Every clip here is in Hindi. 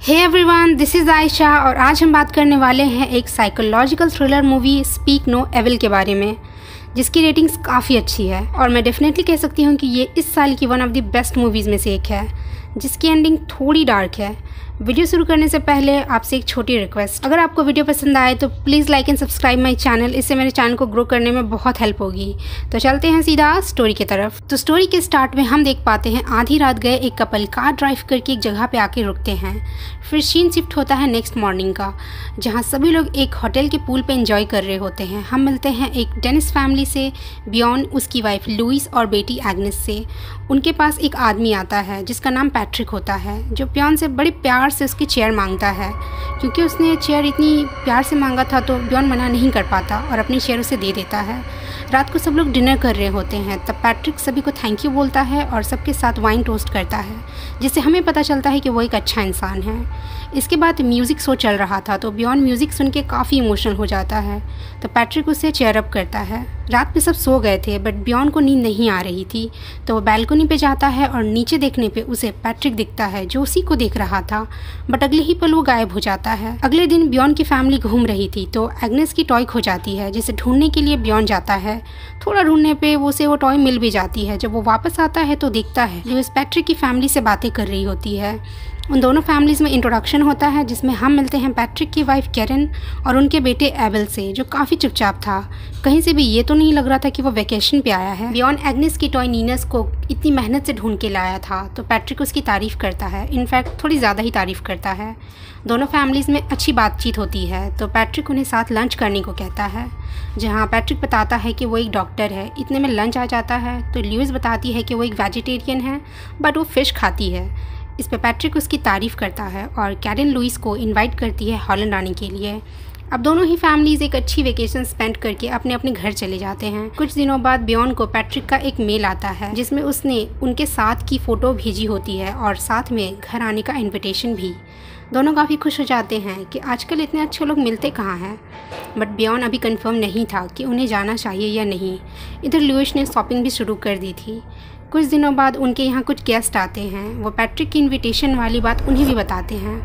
Hey everyone, this is Ayesha और आज हम बात करने वाले हैं एक psychological thriller movie Speak No Evil के बारे में, जिसकी रेटिंग्स काफ़ी अच्छी है और मैं डेफिनेटली कह सकती हूँ कि ये इस साल की one of the best movies में से एक है, जिसकी एंडिंग थोड़ी डार्क है। वीडियो शुरू करने से पहले आपसे एक छोटी रिक्वेस्ट, अगर आपको वीडियो पसंद आए तो please like and subscribe my channel. इससे मेरे चैनल को ग्रो करने में बहुत हेल्प होगी। तो चलते हैं सीधा स्टोरी की तरफ। तो स्टोरी के स्टार्ट में हम देख पाते हैं आधी रात गए एक कपल कार ड्राइव करके एक जगह पे आके रुकते हैं। फिर सीन शिफ्ट होता है नेक्स्ट मॉर्निंग का, जहाँ सभी लोग एक होटल के पूल पे एंजॉय कर रहे होते हैं। हम मिलते हैं एक डेनिस फैमिली से, बियॉन, उसकी वाइफ लुइस और बेटी एग्नेस से। उनके पास एक आदमी आता है जिसका नाम पैट्रिक होता है, जो बियॉन से बड़े प्यार से उसकी चेयर मांगता है। क्योंकि उसने चेयर इतनी प्यार से मांगा था तो बियॉन मना नहीं कर पाता और अपनी चेयर उसे दे देता है। रात को सब लोग डिनर कर रहे होते हैं, तब पैट्रिक सभी को थैंक यू बोलता है और सबके साथ वाइन टोस्ट करता है, जिससे हमें पता चलता है कि वो एक अच्छा इंसान है। इसके बाद म्यूज़िक शो चल रहा था, तो बियॉन म्यूज़िक सुन के काफ़ी इमोशनल हो जाता है, तो पैट्रिक उसे चेयर अप करता है। रात में सब सो गए थे बट बियॉन को नींद नहीं आ रही थी, तो वो बैल्कनी पे जाता है और नीचे देखने पे उसे पैट्रिक दिखता है, जो उसी को देख रहा था। बट अगले ही पल वो गायब हो जाता है। अगले दिन बियॉन की फैमिली घूम रही थी, तो एग्नेस की टॉय खो जाती है, जिसे ढूंढने के लिए बियॉन जाता है। थोड़ा ढूंढने पे उसे वो टॉय मिल भी जाती है। जब वो वापस आता है तो देखता है लुइस पैट्रिक की फैमिली से बातें कर रही होती है। उन दोनों फैमिलीज में इंट्रोडक्शन होता है, जिसमें हम मिलते हैं पैट्रिक की वाइफ कैरन और उनके बेटे एबल से, जो काफ़ी चुपचाप था। कहीं से भी ये तो नहीं लग रहा था कि वो वेकेशन पे आया है। बियॉन एग्नेस की टॉय नीनस को इतनी मेहनत से ढूंढ के लाया था, तो पैट्रिक उसकी तारीफ़ करता है। इनफैक्ट थोड़ी ज़्यादा ही तारीफ़ करता है। दोनों फैमिलीज़ में अच्छी बातचीत होती है, तो पैट्रिक उन्हें साथ लंच करने को कहता है, जहाँ पैट्रिक बताता है कि वो एक डॉक्टर है। इतने में लंच आ जाता है, तो लुइस बताती है कि वो एक वेजिटेरियन है बट वो फ़िश खाती है। इस पे पैट्रिक उसकी तारीफ़ करता है और कैरन लुइस को इनवाइट करती है हॉलैंड आने के लिए। अब दोनों ही फैमिलीज़ एक अच्छी वेकेशन स्पेंड करके अपने अपने घर चले जाते हैं। कुछ दिनों बाद बियॉन को पैट्रिक का एक मेल आता है, जिसमें उसने उनके साथ की फ़ोटो भेजी होती है और साथ में घर आने का इन्विटेशन भी। दोनों काफ़ी खुश हो जाते हैं कि आजकल इतने अच्छे लोग मिलते कहाँ हैं। बट बियॉन अभी कंफर्म नहीं था कि उन्हें जाना चाहिए या नहीं। इधर लुइस ने शॉपिंग भी शुरू कर दी थी। कुछ दिनों बाद उनके यहाँ कुछ गेस्ट आते हैं। वो पैट्रिक की इनविटेशन वाली बात उन्हें भी बताते हैं।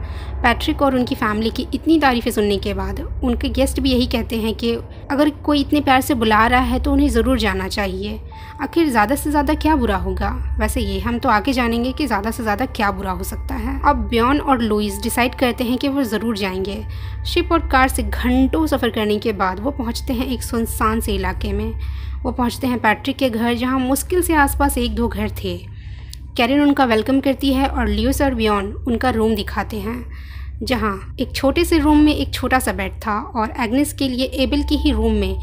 पैट्रिक और उनकी फैमिली की इतनी तारीफ़ें सुनने के बाद उनके गेस्ट भी यही कहते हैं कि अगर कोई इतने प्यार से बुला रहा है तो उन्हें ज़रूर जाना चाहिए। आखिर ज़्यादा से ज़्यादा क्या बुरा होगा? वैसे ये हम तो आगे जानेंगे कि ज़्यादा से ज़्यादा क्या बुरा हो सकता है। अब बियॉन और लुइस डिसाइड करते हैं कि वो ज़रूर जाएंगे। शिप और कार से घंटों सफ़र करने के बाद वो पहुँचते हैं एक सुनसान से इलाके में। वो पहुंचते हैं पैट्रिक के घर, जहां मुश्किल से आसपास एक दो घर थे। कैरन उनका वेलकम करती है और लुइस और बियॉन उनका रूम दिखाते हैं, जहां एक छोटे से रूम में एक छोटा सा बेड था और एग्नेस के लिए एबल के ही रूम में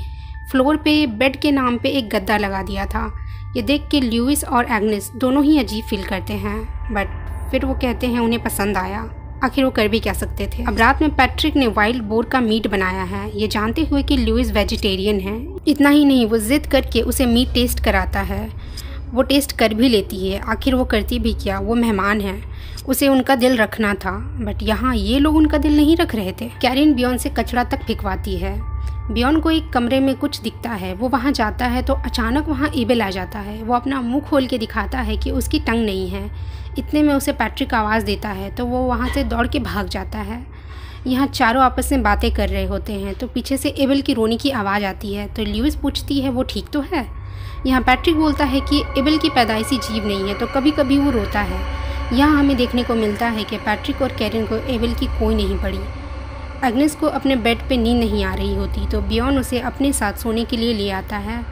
फ्लोर पे बेड के नाम पे एक गद्दा लगा दिया था। ये देख के लुइस और एग्नेस दोनों ही अजीब फील करते हैं, बट फिर वो कहते हैं उन्हें पसंद आया। आखिर वो कर भी क्या सकते थे। अब रात में पैट्रिक ने वाइल्ड बोर का मीट बनाया है, ये जानते हुए कि लुइस वेजिटेरियन है। इतना ही नहीं, वो जिद करके उसे मीट टेस्ट कराता है। वो टेस्ट कर भी लेती है। आखिर वो करती भी क्या, वो मेहमान है, उसे उनका दिल रखना था। बट यहाँ ये लोग उनका दिल नहीं रख रहे थे। कैरन बियॉन से कचरा तक फेंकवाती है। बियॉन को एक कमरे में कुछ दिखता है। वो वहाँ जाता है तो अचानक वहाँ एबल आ जाता है। वो अपना मुंह खोल के दिखाता है कि उसकी टंग नहीं है। इतने में उसे पैट्रिक आवाज़ देता है, तो वो वहाँ से दौड़ के भाग जाता है। यहाँ चारों आपस में बातें कर रहे होते हैं, तो पीछे से एबल की रोने की आवाज़ आती है। तो लुइस पूछती है वो ठीक तो है। यहाँ पैट्रिक बोलता है कि एबल की पैदाइशी जीव नहीं है, तो कभी कभी वो रोता है। यहाँ हमें देखने को मिलता है कि पैट्रिक और कैरन को एबल की कोई नहीं पड़ी। एग्नेस को अपने बेड पे नींद नहीं आ रही होती, तो बियॉन उसे अपने साथ सोने के लिए ले आता है।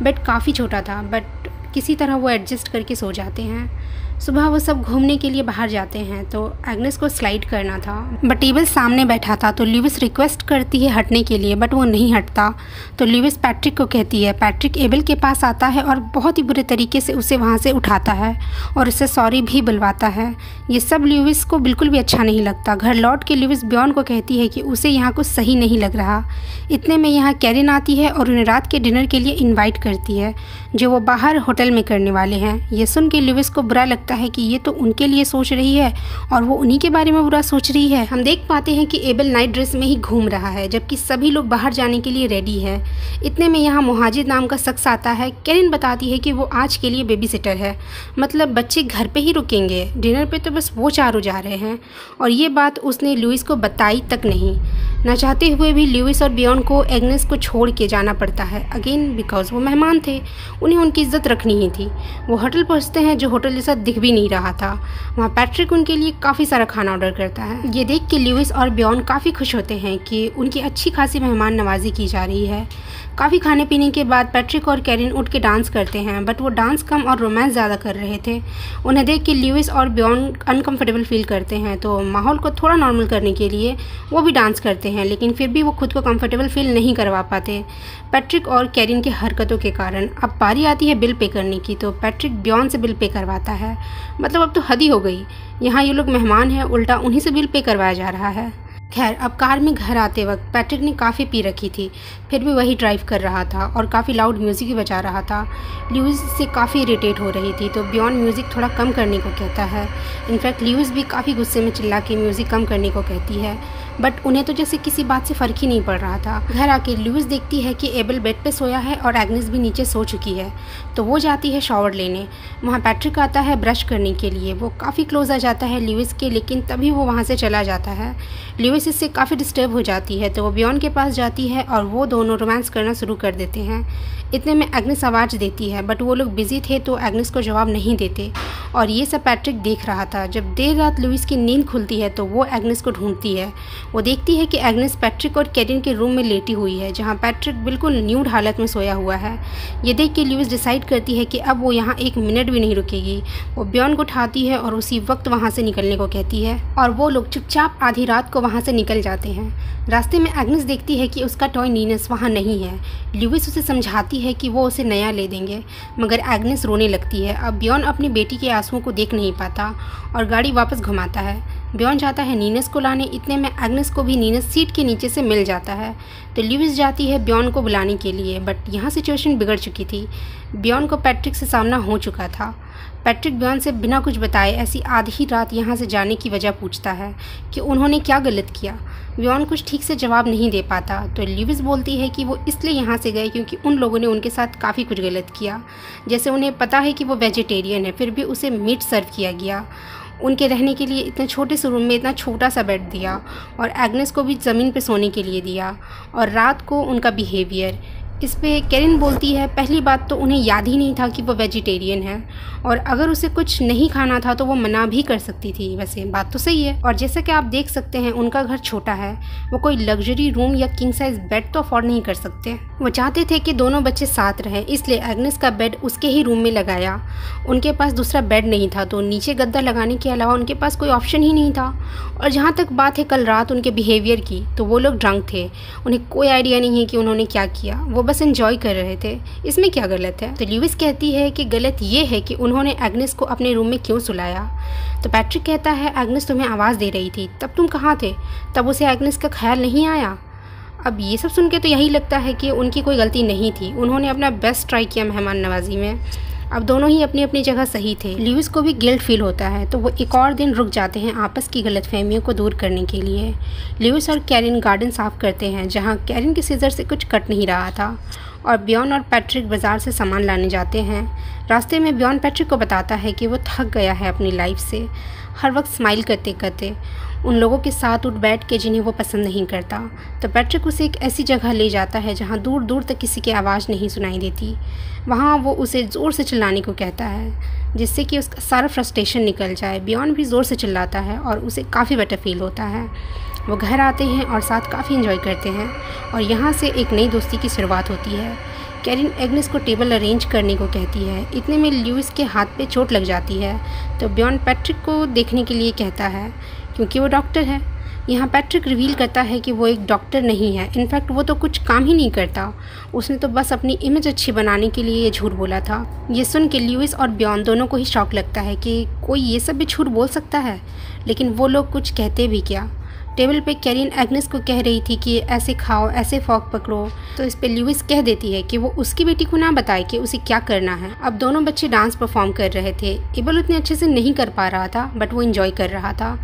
बेड काफ़ी छोटा था बट किसी तरह वो एडजस्ट करके सो जाते हैं। सुबह वो सब घूमने के लिए बाहर जाते हैं, तो एग्नेस को स्लाइड करना था बट एबल सामने बैठा था, तो लुइस रिक्वेस्ट करती है हटने के लिए, बट वो नहीं हटता। तो लुइस पैट्रिक को कहती है। पैट्रिक एबल के पास आता है और बहुत ही बुरे तरीके से उसे वहाँ से उठाता है और उसे सॉरी भी बुलवाता है। ये सब लुइस को बिल्कुल भी अच्छा नहीं लगता। घर लौट के लुइस बियॉन को कहती है कि उसे यहाँ कुछ सही नहीं लग रहा। इतने में यहाँ कैरन आती है और उन्हें रात के डिनर के लिए इन्वाइट करती है, जो वो बाहर होटल में करने वाले हैं। ये सुन के लुइस को बुरा लगता लगता है कि ये तो उनके लिए सोच रही है और वो उन्हीं के बारे में बुरा सोच रही है। हम देख पाते हैं कि एबल नाइट ड्रेस में ही घूम रहा है जबकि सभी लोग बाहर जाने के लिए रेडी है। इतने में यहाँ मुहाजिर नाम का शख्स आता है। कैरिन बताती है कि वो आज के लिए बेबी सिटर है, मतलब बच्चे घर पे ही रुकेंगे, डिनर पे तो बस वो चारों जा रहे हैं। और ये बात उसने लुइस को बताई तक नहीं। न चाहते हुए भी लुइस और बियॉन को एग्नेस को छोड़ के जाना पड़ता है, अगेन बिकॉज वो मेहमान थे, उन्हें उनकी इज्जत रखनी ही थी। वो होटल पहुंचते हैं जो होटल जैसा दिख भी नहीं रहा था। वहाँ पैट्रिक उनके लिए काफ़ी सारा खाना ऑर्डर करता है। ये देख के लुइस और बियॉन काफ़ी खुश होते हैं कि उनकी अच्छी खासी मेहमान नवाजी की जा रही है। काफ़ी खाने पीने के बाद पैट्रिक और कैरिन उठ के डांस करते हैं, बट वो डांस कम और रोमांस ज़्यादा कर रहे थे। उन्हें देख के लुइस और बियॉन अनकंफर्टेबल फील करते हैं, तो माहौल को थोड़ा नॉर्मल करने के लिए वो भी डांस करते हैं, लेकिन फिर भी वो खुद को कंफर्टेबल फील नहीं करवा पाते पैट्रिक और कैरिन की हरकतों के कारण। अब बारी आती है बिल पे करने की, तो पैट्रिक बियॉन से बिल पे करवाता है। मतलब अब तो हद ही हो गई, यहाँ ये लोग मेहमान हैं, उल्टा उन्हीं से बिल पे करवाया जा रहा है। खैर, अब कार में घर आते वक्त पैट्रिक ने काफ़ी पी रखी थी, फिर भी वही ड्राइव कर रहा था और काफ़ी लाउड म्यूज़िक ही बजा रहा था। लुइस से काफ़ी इरिटेट हो रही थी, तो बियॉन म्यूज़िक थोड़ा कम करने को कहता है। इनफैक्ट लुइस भी काफ़ी गुस्से में चिल्ला के म्यूज़िक कम करने को कहती है, बट उन्हें तो जैसे किसी बात से फ़र्क ही नहीं पड़ रहा था। घर आके लुइस देखती है कि एबल बेड पे सोया है और एग्नेस भी नीचे सो चुकी है, तो वो जाती है शॉवर लेने। वहाँ पैट्रिक आता है ब्रश करने के लिए। वो काफ़ी क्लोज आ जाता है लुइस के, लेकिन तभी वो वहाँ से चला जाता है। लुइस इससे काफ़ी डिस्टर्ब हो जाती है, तो वो बियॉन के पास जाती है और वो दोनों रोमांस करना शुरू कर देते हैं। इतने में एग्नेस आवाज़ देती है, बट वो लोग बिजी थे तो एग्नेस को जवाब नहीं देते, और ये सब पैट्रिक देख रहा था। जब देर रात लुइस की नींद खुलती है तो वो एग्नेस को ढूंढती है। वो देखती है कि एग्नेस पैट्रिक और कैरिन के रूम में लेटी हुई है, जहाँ पैट्रिक बिल्कुल न्यूड हालत में सोया हुआ है। ये देख के लुइस डिसाइड करती है कि अब वो यहाँ एक मिनट भी नहीं रुकेगी। वो बियॉन को उठाती है और उसी वक्त वहाँ से निकलने को कहती है, और वो लोग चुपचाप आधी रात को वहाँ से निकल जाते हैं। रास्ते में एग्नेस देखती है कि उसका टॉय नीनस वहाँ नहीं है। लुइस उसे समझाती है कि वो उसे नया ले देंगे, मगर एग्नेस रोने लगती है। अब बियॉन अपनी बेटी के आंसुओं को देख नहीं पाता और गाड़ी वापस घुमाता है। बियॉन जाता है नीनस को लाने। इतने में एग्नेस को भी नीनस सीट के नीचे से मिल जाता है, तो लुइस जाती है बियॉन को बुलाने के लिए, बट यहाँ सिचुएशन बिगड़ चुकी थी। बियॉन को पैट्रिक से सामना हो चुका था। पैट्रिक बियॉन से बिना कुछ बताए ऐसी आधी रात यहाँ से जाने की वजह पूछता है कि उन्होंने क्या गलत किया। बियॉन कुछ ठीक से जवाब नहीं दे पाता, तो लुइस बोलती है कि वो इसलिए यहाँ से गए क्योंकि उन लोगों ने उनके साथ काफ़ी कुछ गलत किया। जैसे उन्हें पता है कि वो वेजिटेरियन है, फिर भी उसे मीट सर्व किया गया। उनके रहने के लिए इतने छोटे से रूम में इतना छोटा सा बेड दिया, और एग्नेस को भी ज़मीन पे सोने के लिए दिया, और रात को उनका बिहेवियर। इस पे कैरिन बोलती है, पहली बात तो उन्हें याद ही नहीं था कि वो वेजिटेरियन है, और अगर उसे कुछ नहीं खाना था तो वो मना भी कर सकती थी। वैसे बात तो सही है, और जैसा कि आप देख सकते हैं उनका घर छोटा है, वो कोई लग्जरी रूम या किंग साइज बेड तो अफोर्ड नहीं कर सकते। वो चाहते थे कि दोनों बच्चे साथ रहें, इसलिए एग्नेस का बेड उसके ही रूम में लगाया। उनके पास दूसरा बेड नहीं था, तो नीचे गद्दा लगाने के अलावा उनके पास कोई ऑप्शन ही नहीं था। और जहाँ तक बात है कल रात उनके बिहेवियर की, तो वो लोग ड्रंक थे, उन्हें कोई आइडिया नहीं है कि उन्होंने क्या किया, वो बस एंजॉय कर रहे थे। इसमें क्या गलत है? तो लुइस कहती है कि गलत ये है कि उन्होंने एग्नेस को अपने रूम में क्यों सुलाया। तो पैट्रिक कहता है, एग्नेस तुम्हें आवाज़ दे रही थी, तब तुम कहाँ थे? तब उसे एग्नेस का ख्याल नहीं आया? अब ये सब सुन के तो यही लगता है कि उनकी कोई गलती नहीं थी, उन्होंने अपना बेस्ट ट्राई किया मेहमान नवाजी में। अब दोनों ही अपनी अपनी जगह सही थे। लुइस को भी गिल्ट फील होता है, तो वो एक और दिन रुक जाते हैं आपस की गलतफहमियों को दूर करने के लिए। लुइस और कैरिन गार्डन साफ करते हैं, जहाँ कैरिन के सीजर से कुछ कट नहीं रहा था, और बियॉन और पैट्रिक बाज़ार से सामान लाने जाते हैं। रास्ते में बियॉन पैट्रिक को बताता है कि वो थक गया है अपनी लाइफ से, हर वक्त स्माइल करते करते उन लोगों के साथ उठ बैठ के जिन्हें वो पसंद नहीं करता। तो पैट्रिक उसे एक ऐसी जगह ले जाता है जहाँ दूर दूर तक किसी की आवाज़ नहीं सुनाई देती। वहाँ वो उसे ज़ोर से चिल्लाने को कहता है, जिससे कि उसका सारा फ्रस्ट्रेशन निकल जाए। बियॉन भी ज़ोर से चिल्लाता है और उसे काफ़ी बेटर फील होता है। वो घर आते हैं और साथ काफ़ी एंजॉय करते हैं, और यहाँ से एक नई दोस्ती की शुरुआत होती है। कैरिन एग्नेस को टेबल अरेंज करने को कहती है। इतने में लुइस के हाथ पे चोट लग जाती है, तो बियॉन पैट्रिक को देखने के लिए कहता है क्योंकि वो डॉक्टर है। यहाँ पैट्रिक रिवील करता है कि वो एक डॉक्टर नहीं है, इनफैक्ट वो तो कुछ काम ही नहीं करता, उसने तो बस अपनी इमेज अच्छी बनाने के लिए ये झूठ बोला था। ये सुन के लुइस और बियॉन दोनों को ही शौक लगता है कि कोई ये सब भी झूठ बोल सकता है, लेकिन वो लोग कुछ कहते भी क्या। टेबल पे कैरिन एग्नेस को कह रही थी कि ऐसे खाओ, ऐसे फॉक पकड़ो, तो इस पे ल्यूइस कह देती है कि वो उसकी बेटी को ना बताए कि उसे क्या करना है। अब दोनों बच्चे डांस परफॉर्म कर रहे थे। एबल उतने अच्छे से नहीं कर पा रहा था, बट वो एंजॉय कर रहा था।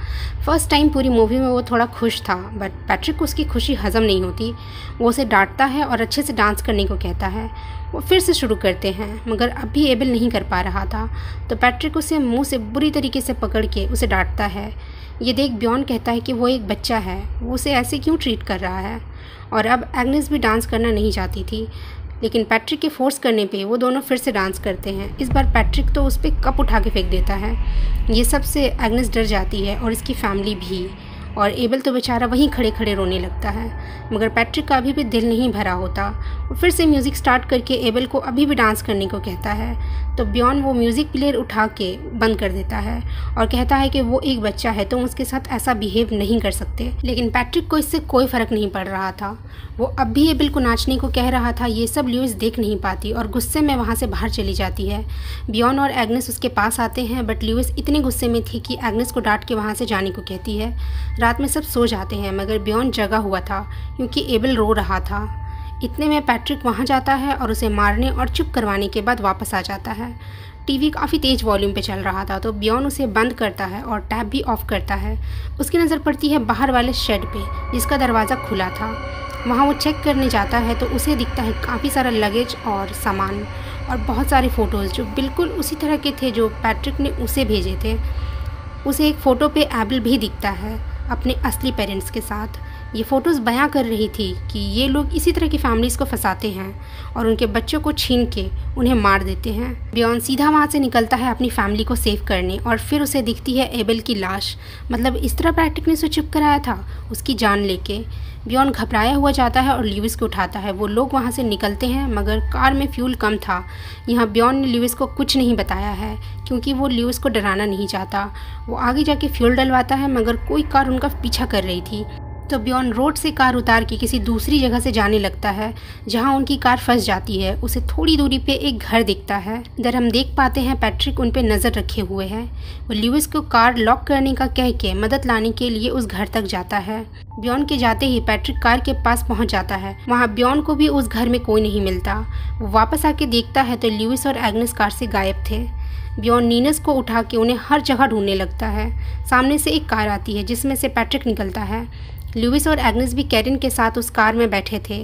फर्स्ट टाइम पूरी मूवी में वो थोड़ा खुश था, बट पैट्रिक को उसकी खुशी हजम नहीं होती। वो उसे डांटता है और अच्छे से डांस करने को कहता है। वो फिर से शुरू करते हैं, मगर अब भी एबल नहीं कर पा रहा था, तो पैट्रिक उसे मुंह से बुरी तरीके से पकड़ के उसे डांटता है। ये देख ब्यॉन कहता है कि वो एक बच्चा है, वो उसे ऐसे क्यों ट्रीट कर रहा है। और अब एग्नेस भी डांस करना नहीं चाहती थी, लेकिन पैट्रिक के फोर्स करने पे वो दोनों फिर से डांस करते हैं। इस बार पैट्रिक तो उस पर कप उठा के फेंक देता है। ये सब से एग्नेस डर जाती है और इसकी फैमिली भी, और एबल तो बेचारा वहीं खड़े खड़े रोने लगता है, मगर पैट्रिक का अभी भी दिल नहीं भरा होता। वो फिर से म्यूज़िक स्टार्ट करके एबल को अभी भी डांस करने को कहता है, तो ब्यॉन वो म्यूज़िक प्लेयर उठा के बंद कर देता है और कहता है कि वो एक बच्चा है, तो उसके साथ ऐसा बिहेव नहीं कर सकते। लेकिन पैट्रिक को इससे कोई फ़र्क नहीं पड़ रहा था। वो अब भी एबल को नाचने को कह रहा था। ये सब ल्यूइस देख नहीं पाती और गुस्से में वहाँ से बाहर चली जाती है। ब्यॉन और एग्नेस उसके पास आते हैं, बट ल्यूइस इतने गुस्से में थी कि एग्नेस को डांट के वहाँ से जाने को कहती है। रात में सब सो जाते हैं, मगर ब्यॉन जगा हुआ था क्योंकि एबल रो रहा था। इतने में पैट्रिक वहाँ जाता है और उसे मारने और चुप करवाने के बाद वापस आ जाता है। टीवी काफ़ी तेज़ वॉल्यूम पे चल रहा था, तो ब्यॉन उसे बंद करता है और टैप भी ऑफ करता है। उसकी नज़र पड़ती है बाहर वाले शेड पे, जिसका दरवाज़ा खुला था। वहाँ वो चेक करने जाता है तो उसे दिखता है काफ़ी सारा लगेज और सामान और बहुत सारे फ़ोटोज़ जो बिल्कुल उसी तरह के थे जो पैट्रिक ने उसे भेजे थे। उसे एक फ़ोटो पे एबल भी दिखता है अपने असली पेरेंट्स के साथ। ये फ़ोटोज़ बयां कर रही थी कि ये लोग इसी तरह की फैमिलीज़ को फंसाते हैं और उनके बच्चों को छीन के उन्हें मार देते हैं। ब्यॉन सीधा वहाँ से निकलता है अपनी फैमिली को सेव करने, और फिर उसे दिखती है एबल की लाश। मतलब इस तरह पैट्रिक ने उसे चुप कराया था उसकी जान लेके। ब्यॉन घबराया हुआ जाता है और ल्यूइस को उठाता है। वो लोग वहाँ से निकलते हैं, मगर कार में फ्यूल कम था। यहाँ ब्यॉन ने ल्यूइस को कुछ नहीं बताया है क्योंकि वो ल्यूइस को डराना नहीं चाहता। वो आगे जाके फ्यूल डलवाता है, मगर कोई कार उनका पीछा कर रही थी, तो ब्यॉन रोड से कार उतार के किसी दूसरी जगह से जाने लगता है जहां उनकी कार फंस जाती है। उसे थोड़ी दूरी पे एक घर दिखता है। इधर हम देख पाते हैं पैट्रिक उन पे नज़र रखे हुए है। वो ल्यूइस को कार लॉक करने का कह के मदद लाने के लिए उस घर तक जाता है। ब्यॉन के जाते ही पैट्रिक कार के पास पहुंच जाता है। वहाँ ब्यॉन को भी उस घर में कोई नहीं मिलता। वो वापस आके देखता है तो ल्यूइस और एग्नेस कार से गायब थे। ब्यॉन नीनस को उठा के उन्हें हर जगह ढूंढने लगता है। सामने से एक कार आती है जिसमें से पैट्रिक निकलता है। लुइस और एग्नेस भी कैरिन के साथ उस कार में बैठे थे।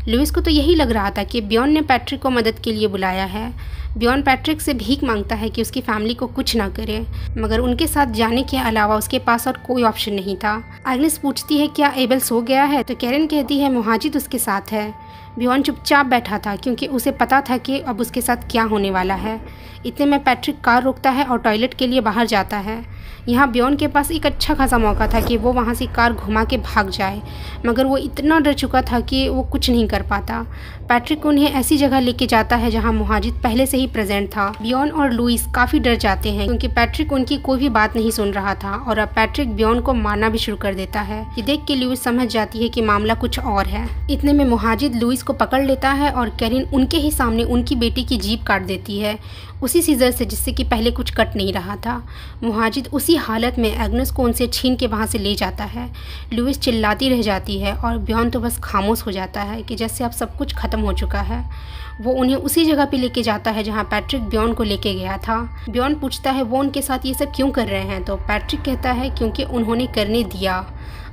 लुइस को तो यही लग रहा था कि ब्यॉन ने पैट्रिक को मदद के लिए बुलाया है। ब्यॉन पैट्रिक से भीख मांगता है कि उसकी फैमिली को कुछ ना करे, मगर उनके साथ जाने के अलावा उसके पास और कोई ऑप्शन नहीं था। एग्नेस पूछती है क्या एबल सो गया है, तो कैरिन कहती है मुहाजिद उसके साथ है। ब्यॉन चुपचाप बैठा था क्योंकि उसे पता था कि अब उसके साथ क्या होने वाला है। इतने में पैट्रिक कार रोकता है और टॉयलेट के लिए बाहर जाता है। यहाँ ब्यॉन के पास एक अच्छा खासा मौका था कि वो वहाँ से कार घुमा के भाग जाए, मगर वो इतना डर चुका था कि वो कुछ नहीं कर पाता। पैट्रिक उन्हें ऐसी जगह लेके जाता है जहाँ मुहाजिद पहले से ही प्रेजेंट था। ब्यॉन और लुइस काफ़ी डर जाते हैं क्योंकि पैट्रिक उनकी कोई भी बात नहीं सुन रहा था और अब पैट्रिक ब्यॉन को मारना भी शुरू कर देता है। ये देख के लुइस समझ जाती है कि मामला कुछ और है। इतने में मुहाजिद लुइस को पकड़ लेता है और कैरिन उनके ही सामने उनकी बेटी की जीभ काट देती है, उसी सीजर से जिससे कि पहले कुछ कट नहीं रहा था। मुहाजिद उसी हालत में एग्नेस को उनसे छीन के वहाँ से ले जाता है। लुइस चिल्लाती रह जाती है और ब्यॉन तो बस खामोश हो जाता है कि जैसे अब सब कुछ ख़त्म हो चुका है। वो उन्हें उसी जगह पे लेके जाता है जहाँ पैट्रिक ब्यॉन को लेके गया था। ब्यॉन पूछता है वो उनके साथ ये सब क्यों कर रहे हैं, तो पैट्रिक कहता है क्योंकि उन्होंने करने दिया।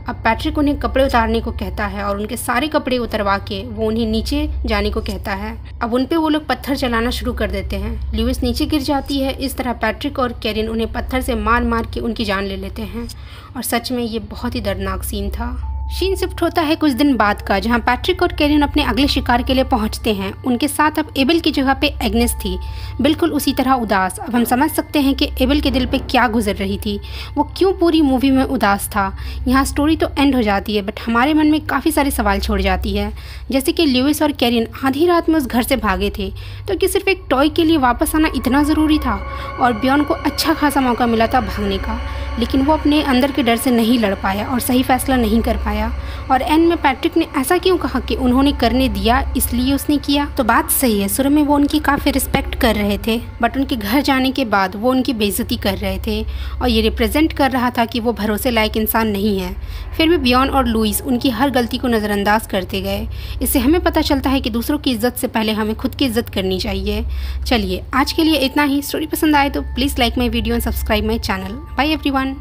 अब पैट्रिक उन्हें कपड़े उतारने को कहता है और उनके सारे कपड़े उतरवा के वो उन्हें नीचे जाने को कहता है। अब उन पे वो लोग पत्थर चलाना शुरू कर देते हैं। लुइस नीचे गिर जाती है। इस तरह पैट्रिक और कैरिन उन्हें पत्थर से मार मार के उनकी जान ले लेते हैं और सच में ये बहुत ही दर्दनाक सीन था। सीन शिफ्ट होता है कुछ दिन बाद का, जहां पैट्रिक और कैरिन अपने अगले शिकार के लिए पहुंचते हैं। उनके साथ अब एबल की जगह पे एग्नेस थी, बिल्कुल उसी तरह उदास। अब हम समझ सकते हैं कि एबल के दिल पे क्या गुजर रही थी, वो क्यों पूरी मूवी में उदास था। यहाँ स्टोरी तो एंड हो जाती है, बट हमारे मन में काफ़ी सारे सवाल छोड़ जाती है, जैसे कि लुइस और कैरिन आधी रात में उस घर से भागे थे, तो क्या सिर्फ एक टॉय के लिए वापस आना इतना ज़रूरी था? और ब्यॉन को अच्छा खासा मौका मिला था भागने का, लेकिन वो अपने अंदर के डर से नहीं लड़ पाया और सही फैसला नहीं कर पाया। और एंड में पैट्रिक ने ऐसा क्यों कहा कि उन्होंने करने दिया इसलिए उसने किया। तो बात सही है, शुरू में वो उनकी काफ़ी रिस्पेक्ट कर रहे थे, बट उनके घर जाने के बाद वो उनकी बेइज्जती कर रहे थे और ये रिप्रेजेंट कर रहा था कि वो भरोसे लायक इंसान नहीं है। फिर भी बियॉन और लुइस उनकी हर गलती को नज़रअंदाज करते गए। इससे हमें पता चलता है कि दूसरों की इज्जत से पहले हमें खुद की इज्जत करनी चाहिए। चलिए आज के लिए इतना ही। स्टोरी पसंद आए तो please like my video and subscribe my channel. Bye everyone.